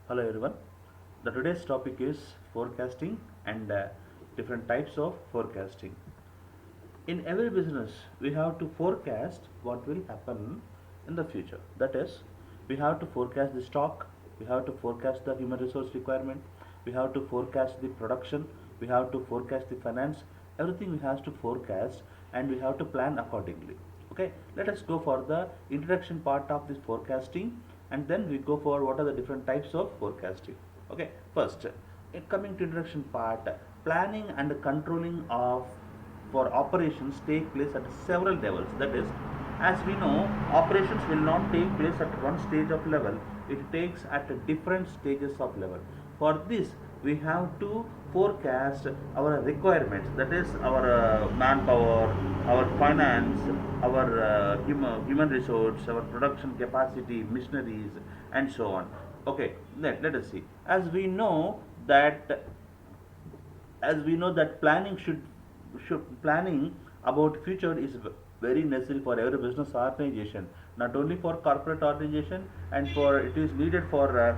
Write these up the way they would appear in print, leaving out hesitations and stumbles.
Hello everyone. The today's topic is forecasting and different types of forecasting. In every business, we have to forecast what will happen in the future. That is, we have to forecast the stock, we have to forecast the human resource requirement, we have to forecast the production, we have to forecast the finance. Everything we have to forecast and we have to plan accordingly. Okay, let us go for the introduction part of this forecasting and then we go for what are the different types of forecasting. Okay, first, coming to introduction part, planning and controlling of for operations take place at several levels. That is, as we know, operations will not take place at one stage of level, it takes at different stages of level. For this, we have to forecast our requirements, that is, our manpower, our finance, our human resource, our production capacity, machineries, and so on. Okay, let us see. As we know that planning about future is very necessary for every business organization, not only for corporate organization, and for it is needed for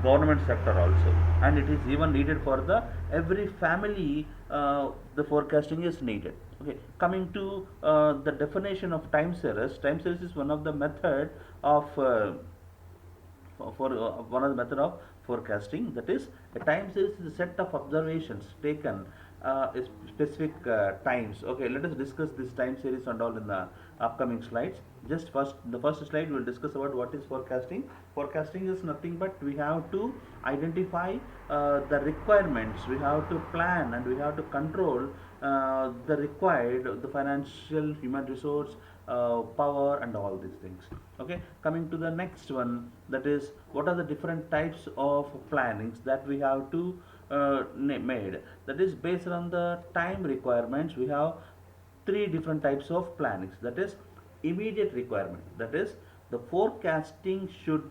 government sector also, and it is even needed for the every family. The forecasting is needed. Okay, coming to the definition of time series. Time series is one of the method of one of the method of forecasting. That is, a time series is a set of observations taken specific times. Okay, let us discuss this time series and all in the upcoming slides. Just first, the first slide we will discuss about what is forecasting. Forecasting is nothing but we have to identify the requirements, we have to plan, and we have to control the required, the financial, human resource, power, and all these things. Okay, coming to the next one, that is, what are the different types of plannings that we have to made. That is, based on the time requirements, we have three different types of plannings. That is, immediate requirement, that is, the forecasting should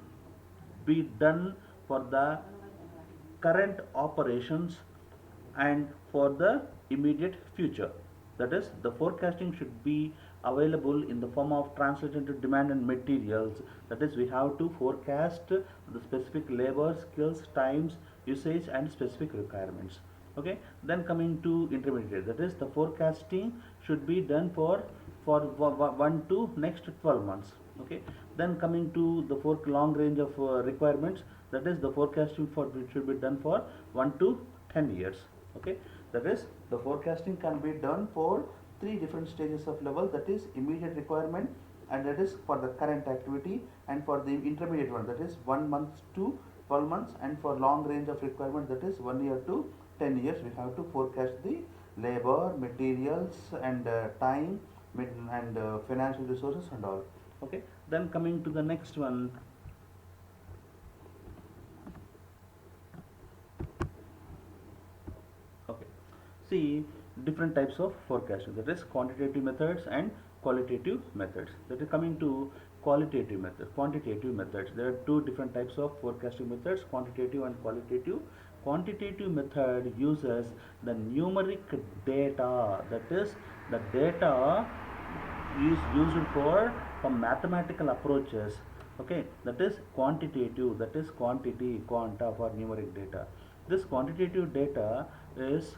be done for the current operations and for the immediate future. That is, the forecasting should be available in the form of translated into demand and materials. That is, we have to forecast the specific labor, skills, times, usage, and specific requirements. Okay, then coming to intermediate, that is, the forecasting should be done for 1 to next 12 months. Okay, then coming to the four long range of requirements, that is, the forecasting for which should be done for 1 to 10 years. Okay, that is, the forecasting can be done for three different stages of level, that is, immediate requirement, and that is for the current activity, and for the intermediate one, that is 1 month to 12 months, and for long range of requirement, that is 1 year to 10 years, we have to forecast the labor, materials, and time, and financial resources and all. Okay, then coming to the next one. Okay, see, different types of forecasting, that is, quantitative methods and qualitative methods. That is, coming to quantitative methods, there are two different types of forecasting methods, quantitative and qualitative. Quantitative method uses the numeric data, that is, the data is used for mathematical approaches. Okay, that is quantitative, that is quantity, quanta for numeric data. This quantitative data is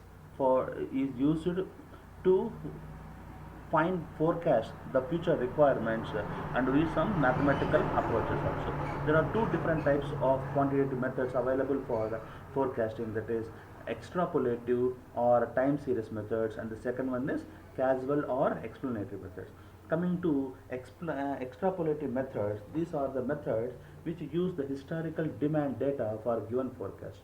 is used to find, forecast the future requirements, and use some mathematical approaches also. There are two different types of quantitative methods available for forecasting, that is, extrapolative or time series methods, and the second one is causal or explanatory methods. Coming to extrapolative methods, these are the methods which use the historical demand data for given forecast.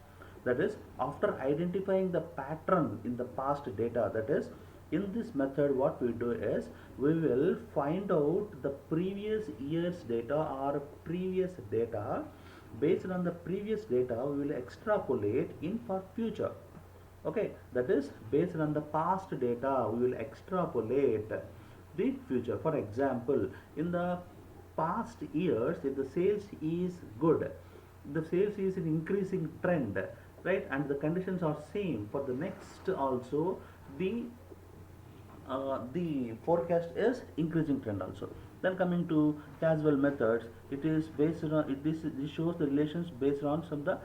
That is, after identifying the pattern in the past data, that is, in this method what we do is we will find out the previous year's data or previous data. Based on the previous data, we will extrapolate in for future. Okay, that is, based on the past data, we will extrapolate the future. For example, in the past years, if the sales is good, the sales is in increasing trend, right, and the conditions are same for the next also, the forecast is increasing trend also. Then coming to causal methods, it is based on this shows the relations based on some of the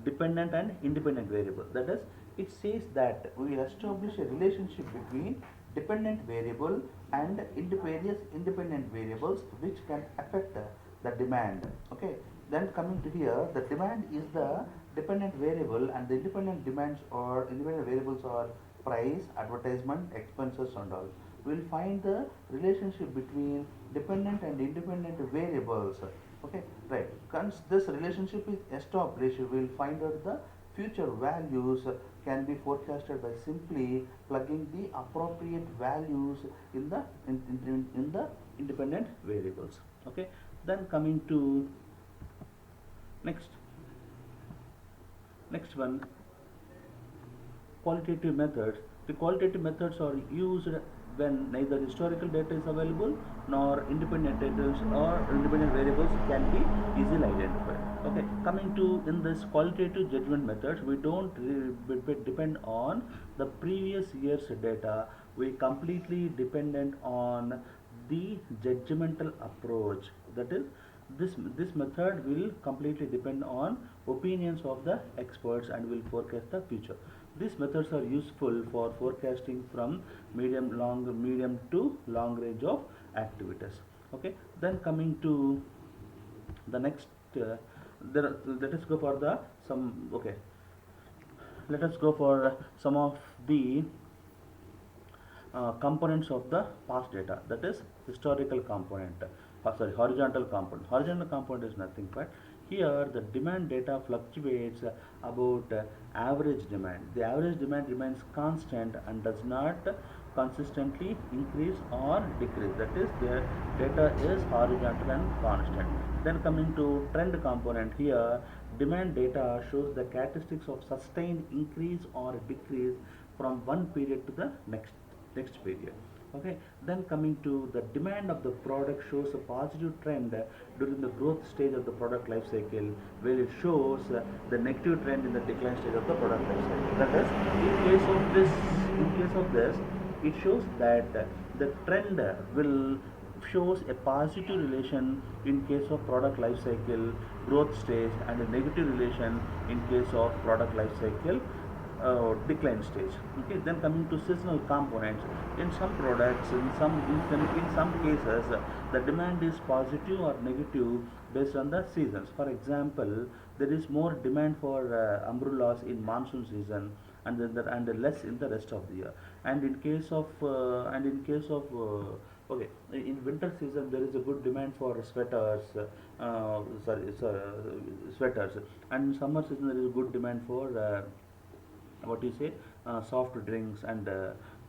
dependent and independent variable. That is, it says that we establish a relationship between dependent variable and various independent variables which can affect the demand. Okay. Then coming to here, the demand is the dependent variable and the independent variables are price, advertisement, expenses and all. We will find the relationship between dependent and independent variables. Okay, right. Once this relationship is established, we will find out the future values can be forecasted by simply plugging the appropriate values in the independent variables. Okay. Then coming to next next one, qualitative methods. The qualitative methods are used when neither historical data is available nor independent data or independent variables can be easily identified. Okay, coming to in this qualitative judgment methods, we don't depend on the previous year's data. We completely dependent on the judgmental approach. That is, this method will completely depend on opinions of the experts and will forecast the future. These methods are useful for forecasting from medium to long range of activities. Okay. Then coming to the next, let us go for the some. Okay. Let us go for some of the components of the past data. That is historical component. Sorry, horizontal component. Horizontal component is nothing but here the demand data fluctuates about average demand. The average demand remains constant and does not consistently increase or decrease. That is, the data is horizontal and constant. Then coming to trend component, here demand data shows the characteristics of sustained increase or decrease from one period to the next period. Okay. Then coming to the demand of the product shows a positive trend during the growth stage of the product life cycle, where it shows the negative trend in the decline stage of the product life cycle. That is, in case of this, it shows that the trend will shows a positive relation in case of product life cycle growth stage and a negative relation in case of product life cycle decline stage. Okay. Then coming to seasonal components, in some products, in some cases, the demand is positive or negative based on the seasons. For example, there is more demand for umbrellas in monsoon season and less in the rest of the year. And in case of okay, in winter season there is a good demand for sweaters, sweaters, and in summer season there is a good demand for what you say soft drinks and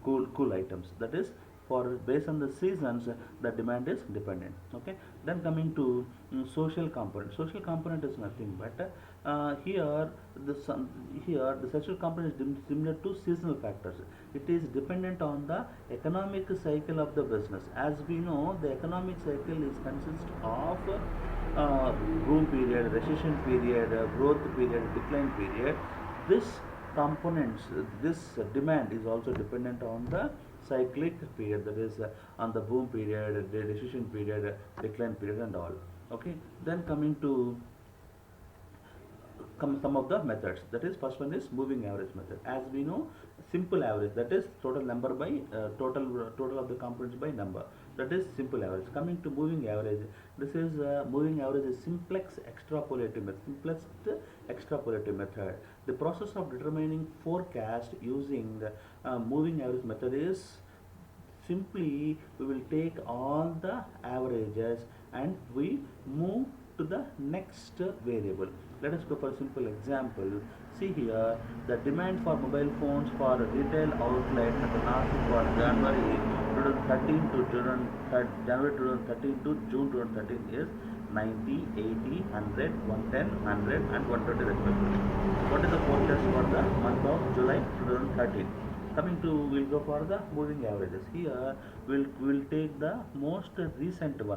cool items. That is, for based on the seasons the demand is dependent. Okay. Then coming to social component is nothing but here the social component is similar to seasonal factors. It is dependent on the economic cycle of the business. As we know, the economic cycle is consist of boom period, recession period, growth period, decline period. This components, this demand is also dependent on the cyclic period, that is on the boom period, the recession period, decline period and all. Okay. Then coming to some of the methods. That is, first one is moving average method. As we know, simple average, that is total number by total of the components by number, that is simple average. Coming to moving average, this is moving average is simplest extrapolative method. The process of determining forecast using moving average method is simply we will take all the averages and we move to the next variable. Let us go for a simple example. See here, the demand for mobile phones for retail outlet at the Nashik for January 2013 to January 2013 to June 2013 is 90, 80, 100, 110, 100 and 120 respectively. What is the forecast for the month of July 2013? Coming to, we'll go for the moving averages. Here we'll take the most recent 3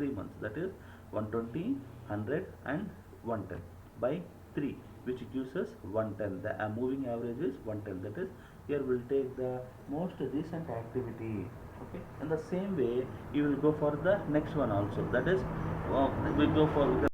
months, that is 120, 100 and 110 by 3, which gives us 110. The moving average is 110. That is, here we'll take the most recent activity. Okay, in the same way you will go for the next one also, that is we go for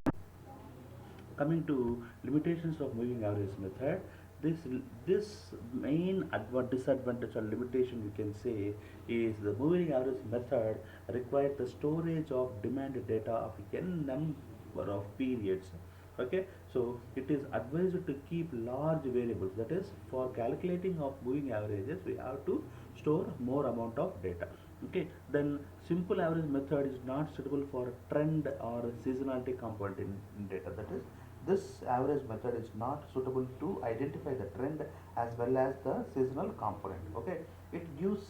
coming to limitations of moving average method. This main disadvantage or limitation we can say is the moving average method requires the storage of demand data of n number of periods. Okay, so it is advised to keep large variables, that is for calculating of moving averages we have to store more amount of data. Okay, then simple average method is not suitable for trend or seasonality component in data, that is this average method is not suitable to identify the trend as well as the seasonal component. Okay, it gives,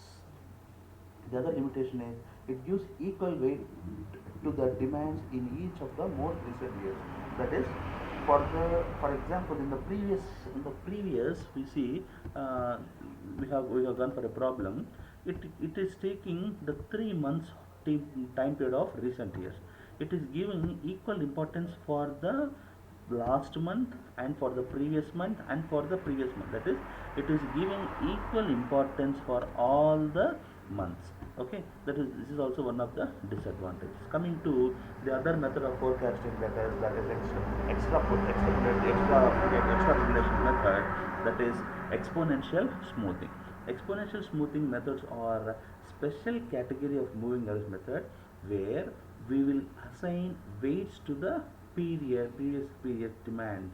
the other limitation is it gives equal weight to the demands in each of the most recent years. That is, for example, in the previous we see we have gone for a problem. It is taking the 3 months time period of recent years. It is giving equal importance for the last month and for the previous month and for the previous month, that is it is giving equal importance for all the months. Okay, this is also one of the disadvantages. Coming to the other method of forecasting, that is extrapolation method, that is exponential smoothing. Exponential smoothing methods are special category of moving average method where we will assign weights to the previous period demands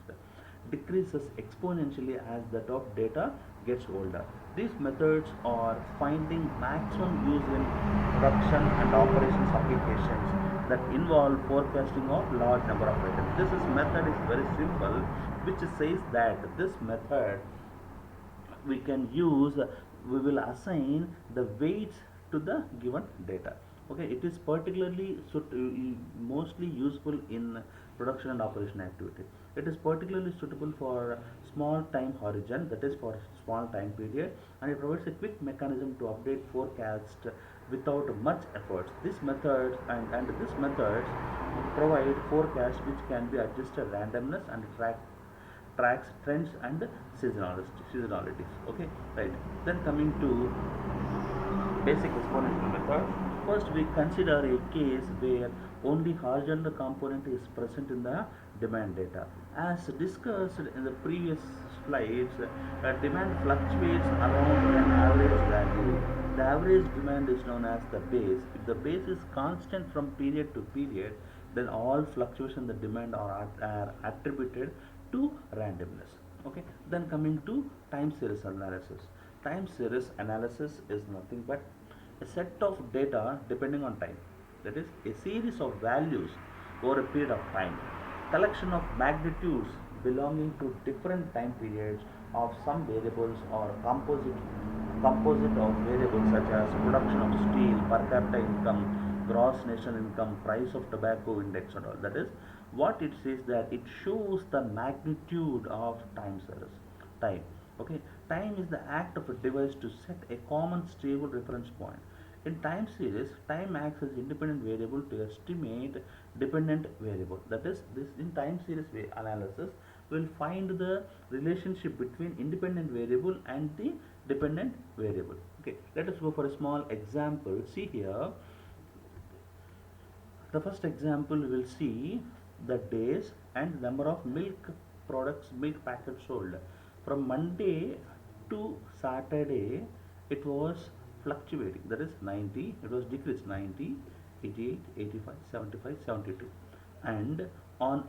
decreases exponentially as that of data gets older. These methods are finding maximum use in production and operations applications that involve forecasting of large number of items. This method is very simple, which says that this method we can use, we will assign the weights to the given data. Okay, it is particularly mostly useful in production and operation activity. It is particularly suitable for small time horizon, that is for small time period, and it provides a quick mechanism to update forecast without much effort. And this methods provide forecasts which can be adjusted randomness and tracks trends and seasonalities. Okay, right. Then coming to basic exponential method. First, we consider a case where only horizontal component is present in the demand data. As discussed in the previous slides, demand fluctuates around an average value. The average demand is known as the base. If the base is constant from period to period, then all fluctuations in the demand are attributed to randomness. Okay, then coming to time series analysis. Time series analysis is nothing but a set of data depending on time, that is a series of values over a period of time, collection of magnitudes belonging to different time periods of some variables or composite of variables such as production of steel, per capita income, gross national income, price of tobacco index and all. That is what it says, that it shows the magnitude of time series. Time. Okay, time is the act of a device to set a common stable reference point. In time series, time acts as independent variable to estimate dependent variable. That is, this in time series analysis, we will find the relationship between independent variable and the dependent variable. Okay, let us go for a small example. See here, the first example we will see the days and number of milk packets sold. From Monday to Saturday, it was fluctuating. That is 90. It was decreased 90, 88, 85, 75, 72. And on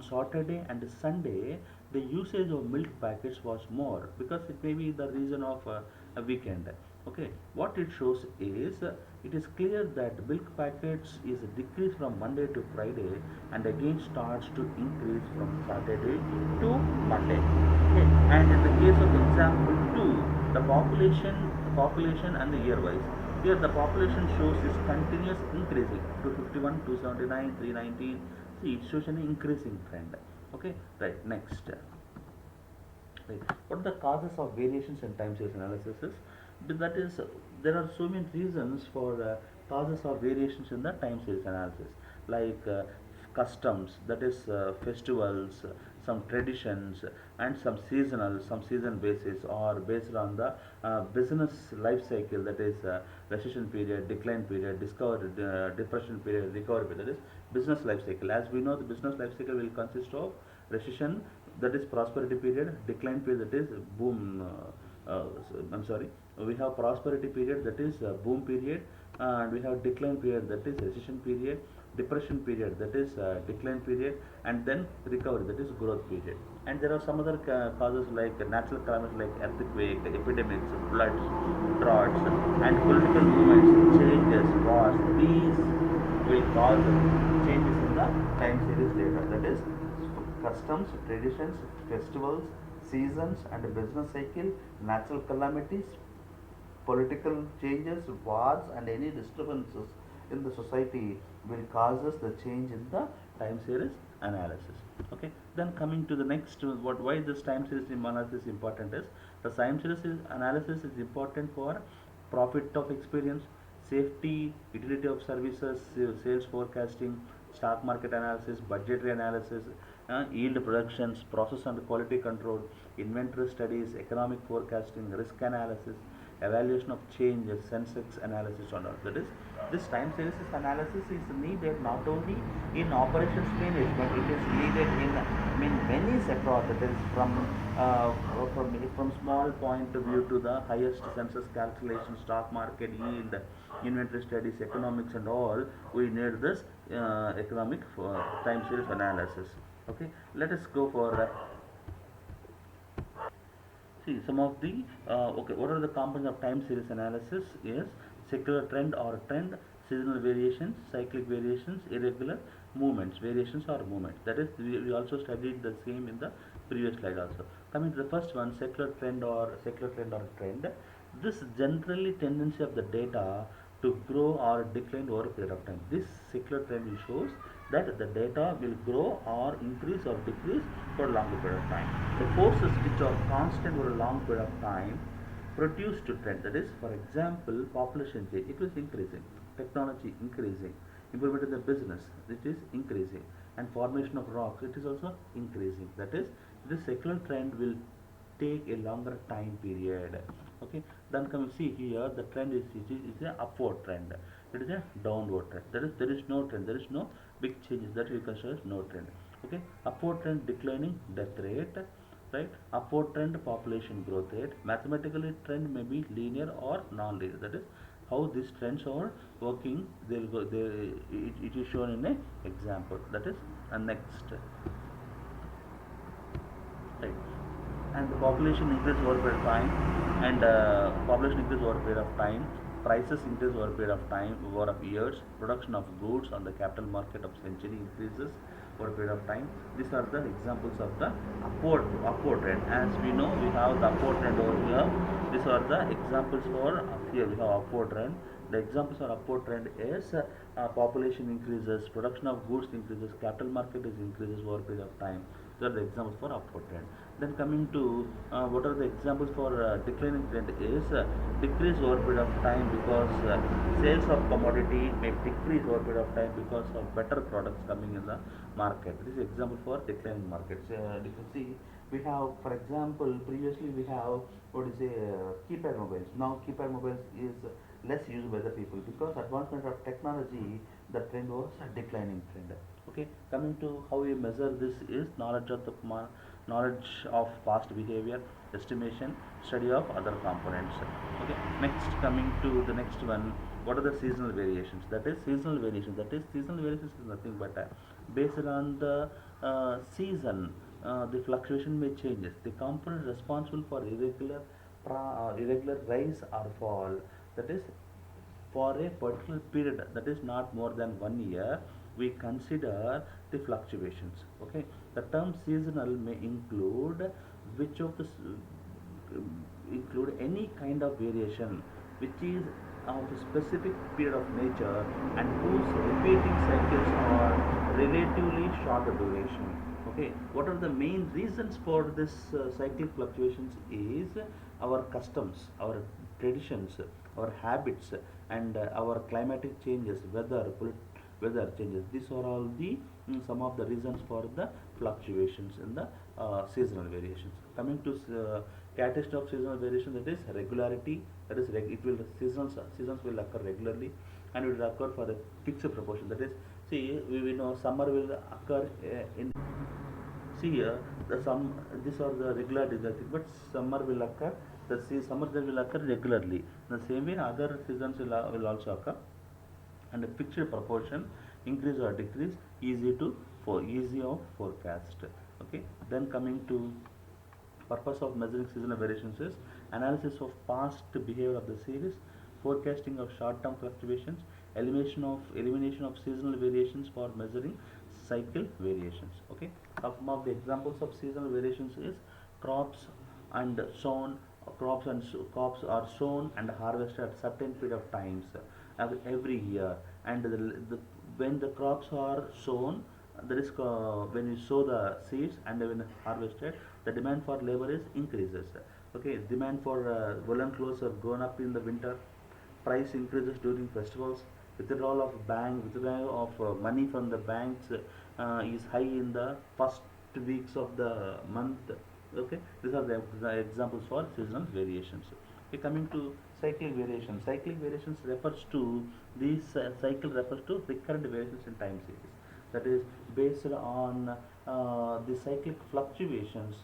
Saturday and Sunday, the usage of milk packets was more because it may be the reason of a weekend. Okay, what it shows is it is clear that milk packets is decreased from Monday to Friday and again starts to increase from Saturday to Monday. Okay, and in the case of example 2, the population and the year wise. Here the population shows is continuous increasing, 251, 279, 319. See, it shows an increasing trend. Okay, right. Next, right. What are the causes of variations in time series analysis is? That is, there are so many reasons for causes of variations in the time series analysis, like customs, that is festivals, some traditions, and some seasonal, some season basis, or based on the business life cycle, that is recession period, decline period, discovery, depression period, recovery period, that is business life cycle. As we know, the business life cycle will consist of recession, that is prosperity period, decline period, that is boom. I'm sorry, we have prosperity period, that is boom period, and we have decline period, that is recession period, depression period, that is decline period, and then recovery, that is growth period. And there are some other causes like natural calamities like earthquake, epidemics, floods, droughts, and political movements, changes, wars. These will cause changes in the time series later. That is customs, traditions, festivals, seasons, and business cycle, natural calamities, political changes, wars, and any disturbances in the society will causes the change in the time series analysis. Okay. Then coming to the next, what why this time series analysis is important is the time series analysis is important for profit of experience, safety, utility of services, sales forecasting, stock market analysis, budgetary analysis, yield projections, process and quality control, inventory studies, economic forecasting, risk analysis, evaluation of changes, sensex analysis, and all. That is, this time series analysis is needed not only in operations management, it is needed in many sectors. That is uh, from small point of view to the highest census calculation, stock market, yield, inventory studies, economics, and all. We need this economic time series analysis. Okay, let us go for see some of the okay. What are the components of time series analysis? Is secular trend or trend, seasonal variations, cyclic variations, irregular movements, variations or movements. That is, we also studied the same in the previous slide also. Coming to the first one, secular trend or trend. This generally tendency of the data to grow or decline over a period of time. This secular trend shows that the data will grow or increase or decrease for a longer period of time. The forces which are constant over a long period of time produce to trend. That is, for example, population change, it was increasing, technology increasing, improvement in the business, it is increasing, and formation of rocks, it is also increasing. That is, this secular trend will take a longer time period. Okay, then come see here, the trend is a upward trend, it is a downward trend. That is, there is no trend, there is no big changes, that we consider as no trend. Okay, upward trend declining death rate, right? Upward trend population growth rate. Mathematically trend may be linear or non-linear. That is how these trends are working. They'll go, it is shown in a example. That is next, right? And the population increase over a period of time, and population increase over a period of time, prices increase over a period of time, over of years, production of goods on the capital market of century increases over a period of time. These are the examples of the upward trend. As we know, we have the upward trend over here. These are the examples for here we have upward trend. The examples for upward trend is population increases, production of goods increases, capital market is increases over a period of time. These are the examples for upward trend. Then coming to what are the examples for declining trend is decrease over a period of time, because sales of commodity may decrease over a period of time because of better products coming in the market. This is example for declining markets. You can see we have, for example, previously we have what is a keypad mobiles. Now keypad mobiles is less used by the people because advancement of technology. The trend was a declining trend. Okay, coming to how we measure this is knowledge of past behavior, estimation, study of other components. Okay, next coming to the next one, what are the seasonal variations? That is seasonal variations. That is seasonal variations is nothing but based on the season. The fluctuation may changes. The component responsible for irregular rise or fall. That is for a particular period, that is not more than 1 year, we consider the fluctuations. Okay, the term seasonal may include which of the include any kind of variation which is of a specific period of nature and whose repeating cycles are relatively shorter duration. Okay, what are the main reasons for this cyclic fluctuations is our customs, our traditions, our habits, and our climatic changes, weather changes. These are all the some of the reasons for the fluctuations in the seasonal variations. Coming to characteristic of seasonal variation, that is regularity. That is it will seasons will occur regularly, and it will occur for a fixed proportion. That is, see, we know summer will occur in, see here the some, these are the regular thing, but summer will occur, the summer will occur regularly. The same way other seasons will also occur, and a fixed proportion, increase or decrease, easy to for easy of forecast. Okay, then coming to purpose of measuring seasonal variations is analysis of past behavior of the series, forecasting of short-term fluctuations, elimination of seasonal variations for measuring cycle variations. Okay, some of the examples of seasonal variations is crops and sown, crops are sown and harvested at certain period of times every year, and when the crops are sown, that is when you sow the seeds and when harvested, the demand for labor is increases. Okay, demand for woolen clothes have gone up in the winter, price increases during festivals, withdrawal of money from the banks is high in the first weeks of the month. Okay, these are the examples for seasonal variations. Okay, coming to cyclic variations. Cyclic variations refers to these cycle refers to recurrent variations in time series, that is based on the cyclic fluctuations.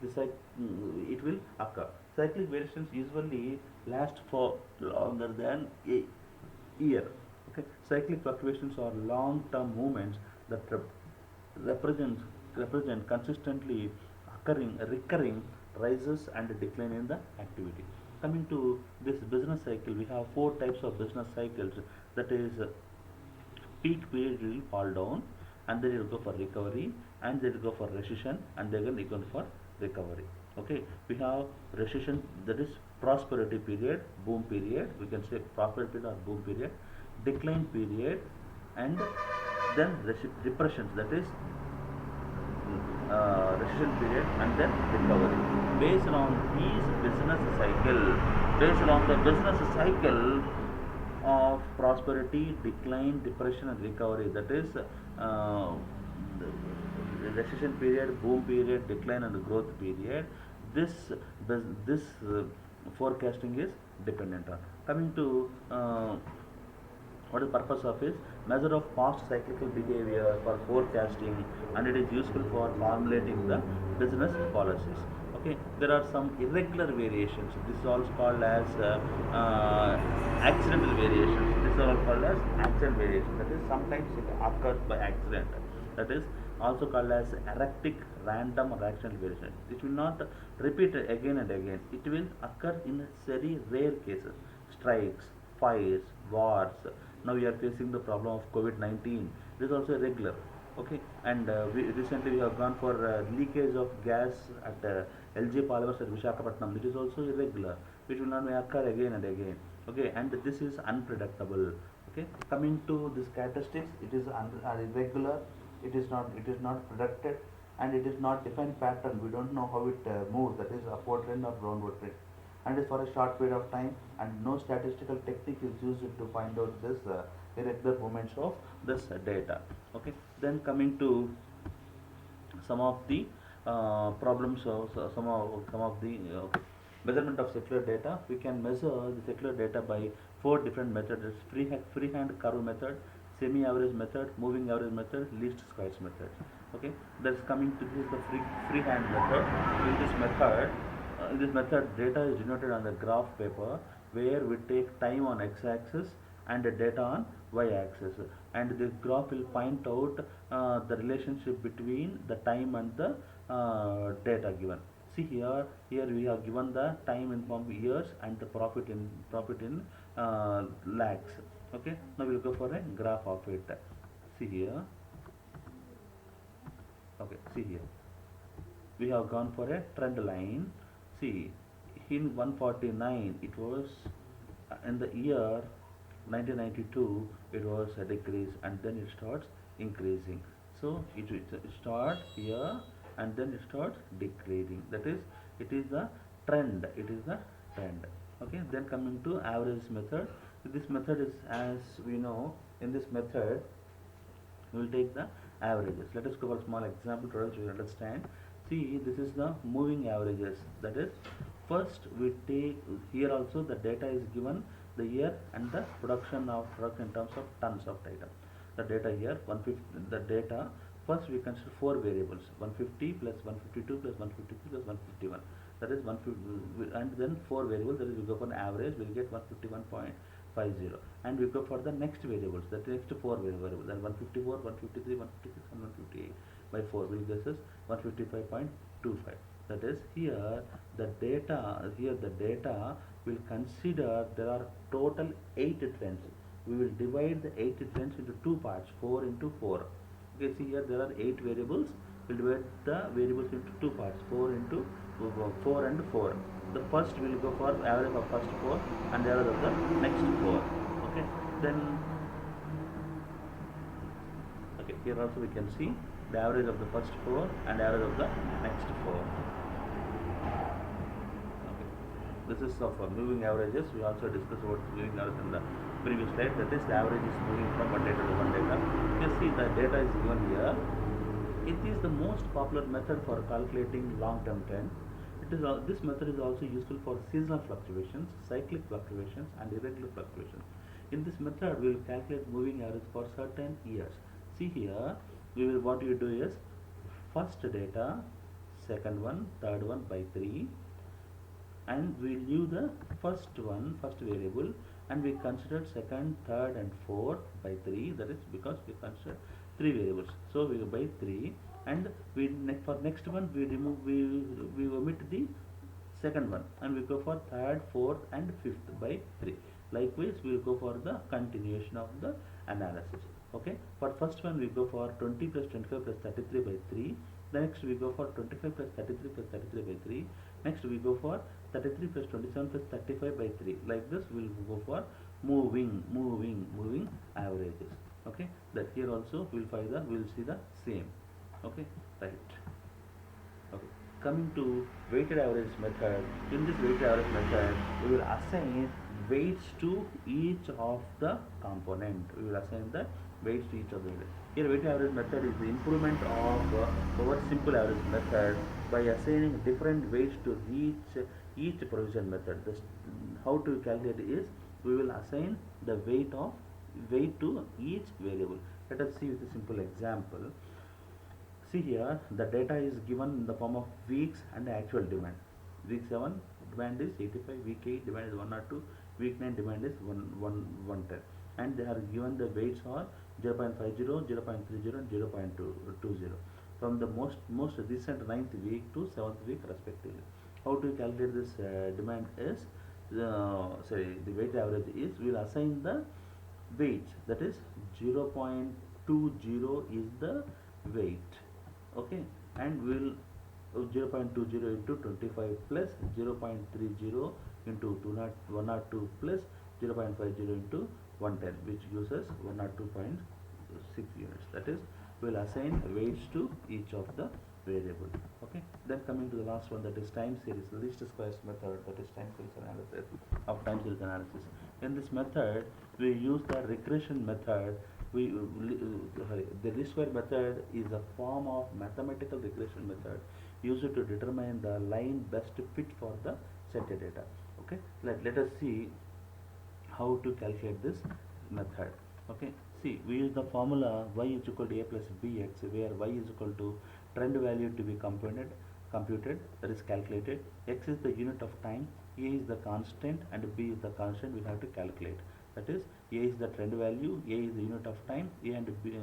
It will occur. Cyclic variations usually last for longer than a year. Okay, cyclic fluctuations are long-term movements that represent represent consistently recurring rises and decline in the activity. Coming to this business cycle, we have four types of business cycles. That is, peak period will fall down, and then it will go for recovery, and then it will go for recession, and then it will go for recovery. Okay, we have recession, that is prosperity period, boom period. We can say prosperity period or boom period, decline period, and then depressions. That is recession period, and then recovery. Based on these business cycle, based on the business cycle of prosperity, decline, depression, and recovery. That is the recession period, boom period, decline, and growth period. This this forecasting is dependent on. Coming to what is the purpose of is measure of past cyclical behavior for forecasting, and it is useful for formulating the business policies. Okay, there are some irregular variations. This is also called as accidental variations. This is also called as accident variation. That is, sometimes it occurs by accident. That is also called as erratic, random, or accidental variation. It will not repeat again and again. It will occur in very rare cases. Strikes, fires, wars. Now we are facing the problem of COVID-19. This is also irregular. Okay, and recently we have gone for leakage of gas at LG Polymers at Visakhapatnam. It is also irregular, which will not occur again and again. Okay, and this is unpredictable. Okay, coming to these characteristics, it is irregular. It is not predicted, and it is not defined pattern. We don't know how it moves. That is upward trend or downward trend, and it is for a short period of time. And no statistical technique is used to find out this irregular movements of this data. Okay, then coming to some of the problems of some of the measurement of secular data. We can measure the secular data by four different methods: freehand curve method, semi-average method, moving average method, least squares method. Okay, that's coming to this is the freehand method. In this method, data is denoted on the graph paper, where we take time on x-axis and the data on y-axis, and the graph will point out the relationship between the time and the data given. See here we have given the time in form of years and the profit in lakhs. Okay, now we'll go for a graph of it. See here. Okay, see here. We have gone for a trend line. See, in 149 it was in the year 1992 it was a decrease, and then it starts increasing. So it starts here, and then it starts decreasing. That is, it is the trend. It is the trend. Okay, then coming to average method. This method is, as we know, in this method we will take the averages. Let us go for a small example so you understand. See, this is the moving averages. That is, first we take here also the data is given the year and the production of truck in terms of tons of data. The data here 150. The data first we consider four variables: 150 plus 152 plus 153 plus 151. That is 150, and then four variables. That is, we go for an average. We will get 151.50, and we go for the next variables. That next four variables. Then 154, 153, 156, and 158 by 4 will give us 155.25. That is, here the data will consider there are total 8 trends. We will divide the 8 trends into two parts, 4 into 4. Okay, see here there are 8 variables. We'll divide the variables into two parts, 4 into 4 and 4. The first will go for average of first 4 and the average of the next 4. Okay, then here also we can see the average of the first 4 and average of the next 4. Okay, this is of moving averages. We also discussed about moving average in the previous slide. That is, the average is moving from one data to one data. You see the data is given here. It is the most popular method for calculating long-term trend. This method is also useful for seasonal fluctuations, cyclic fluctuations, and irregular fluctuations. In this method, we will calculate moving average for certain years. See here, what you do is first data, second one, third one by 3, and we will use the first variable, and we consider second, third, and fourth by 3. That is because we consider 3 variables. So we go by 3, and for next one we omit the second one, and we go for third, fourth, and fifth by 3. Likewise, we will go for the continuation of the analysis. Okay, for first one we go for 20 plus 25 plus 33 by 3. The next we go for 25 plus 33 plus 33 by 3. Next we go for 33 plus 27 plus 35 by 3. Like this we will go for moving averages. Okay, that here also we will see the same. Okay, right. Okay, coming to weighted average method. In this weighted average method, we will assign weights to each of the component. We will assign the weights to each of the. Here, weighted average method is the improvement of our simple average method by assigning different weights to each provision method. How to calculate is, we will assign the weight to each variable. Let us see with a simple example. See here, the data is given in the form of weeks and actual demand. Week 7 demand is 85, week 8 demand is 102, week 9 demand is 110, and they are given the weights are 0.50, 0.30, and 0.20 from the most recent 9th week to 7th week respectively. How to calculate this demand is, the weight average is, we will assign the weights, that is 0.20 is the weight. Okay, and we will 0.20 into 25 plus 0.30 into 102 plus 0.50 into 110, which gives us 102.6 units. That is, we will assign weights to each of the variable. Okay, then coming to the last one, that is time series least squares method. That is time series analysis of time series analysis. In this method, we use the regression method. The least square method is a form of mathematical regression method used to determine the line best fit for the set data. Okay, let us see how to calculate this method. Okay, see, we use the formula y is equal to a plus bx, where y is equal to trend value to be computed, that is calculated. X is the unit of time, a is the constant, and b is the constant we have to calculate. That is, a is the trend value, a is the unit of time, a and b,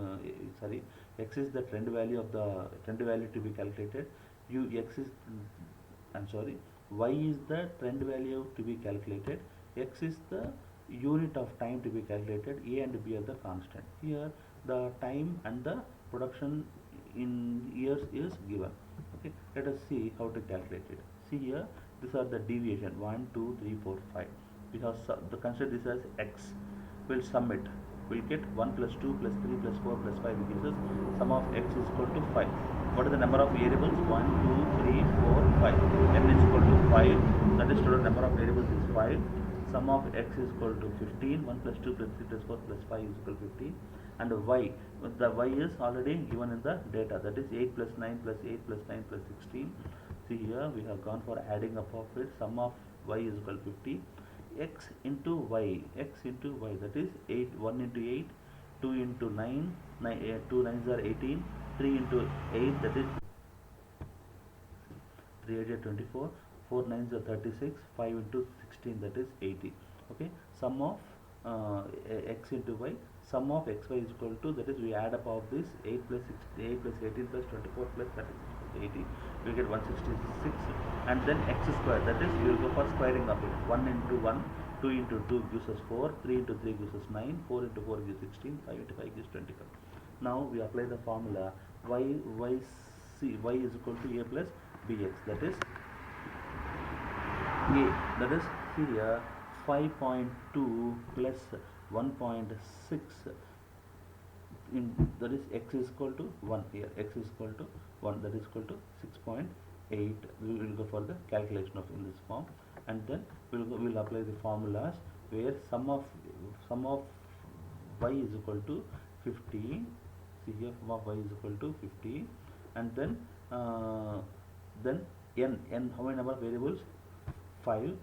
x is the trend value to be calculated. Y is the trend value to be calculated, x is the unit of time to be calculated, a and b are the constant. Here the time and the production in years is given. Okay, let us see how to calculate it. See here, these are the deviation 1, 2, 3, 4, 5. Because the consider this as x. We'll sum it. We'll get 1 plus 2 plus 3 plus 4 plus 5, which gives us sum of x is equal to 5. What is the number of variables? 1, 2, 3, 4, 5. N is equal to 5. That is, total number of variables is 5. Sum of x is equal to 15. 1 plus 2 plus 3 plus 4 plus 5 is equal to 15. and y, the y is already given in the data, that is 8 plus 9 plus 8 plus 9 plus 16. See here we have gone for adding up of it. Sum of y is equal to 50. X into y, that is 8, 1 into 8, 2 into 9, 2 9s are 18, 3 into 8, that is 3 8 are 24, 4 9s are 36, 5 into 16, that is 80. Okay, sum of x into y, sum of xy is equal to, that is we add up of this 8 plus 6, 8 plus 18 plus 24 plus 36 plus 80, we get 166, and then x square, that is we will go for squaring of it. 1 into 1, 2 into 2 gives us 4, 3 into 3 gives us 9, 4 into 4 gives 16, 5 into 5 gives 25. Now we apply the formula y is equal to a plus bx, that is a, that is here 5.2 plus 1.6 in, that is x is equal to 1, here x is equal to 1, that is equal to 6.8. We will go for the calculation of in this form, and then we'll apply the formulas where sum of y is equal to 50. See here, sum of y is equal to 50, and then n, how many number of variables? 5,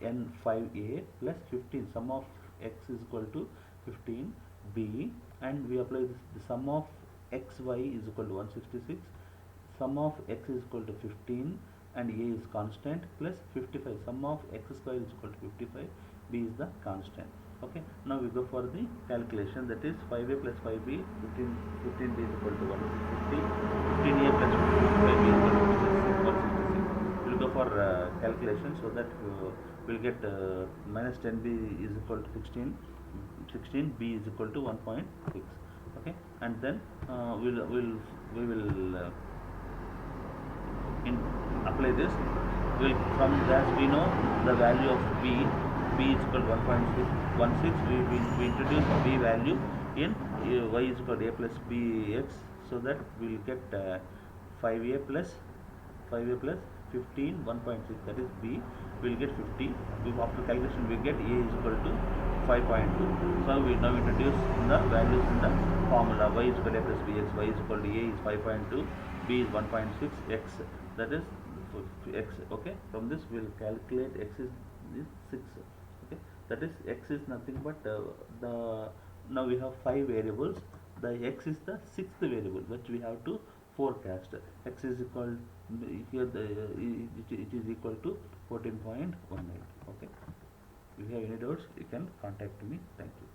n 5a plus 15, sum of x is equal to 15 b, and we apply this, the sum of xy is equal to 166, sum of x is equal to 15 and a is constant, plus 55, sum of x square is equal to 55, b is the constant. Okay, now we go for the calculation, that is 5a plus 5b, 15b is equal to 150, 15a plus 55b is equal to 166. We'll go for calculation, so that we'll get minus 10b is equal to 16, 16b is equal to 1.6. Okay, and then we will apply this. From that we know the value of b is equal to 1.16. We introduce b value in y is equal to a plus bx, so that we will get 5a plus 15, 1.6, that is b, we will get 50. After calculation we get a is equal to 5.2. So we now introduce the values in the formula. Y is equal to a plus bx, y is equal to a is 5.2, b is 1.6, x, that is x. Okay, from this we will calculate x is 6. Okay, that is x is nothing but now we have 5 variables. The x is the 6th variable which we have to forecast. X is equal, here it is equal to 14.19. Okay, if you have any doubts you can contact me. Thank you.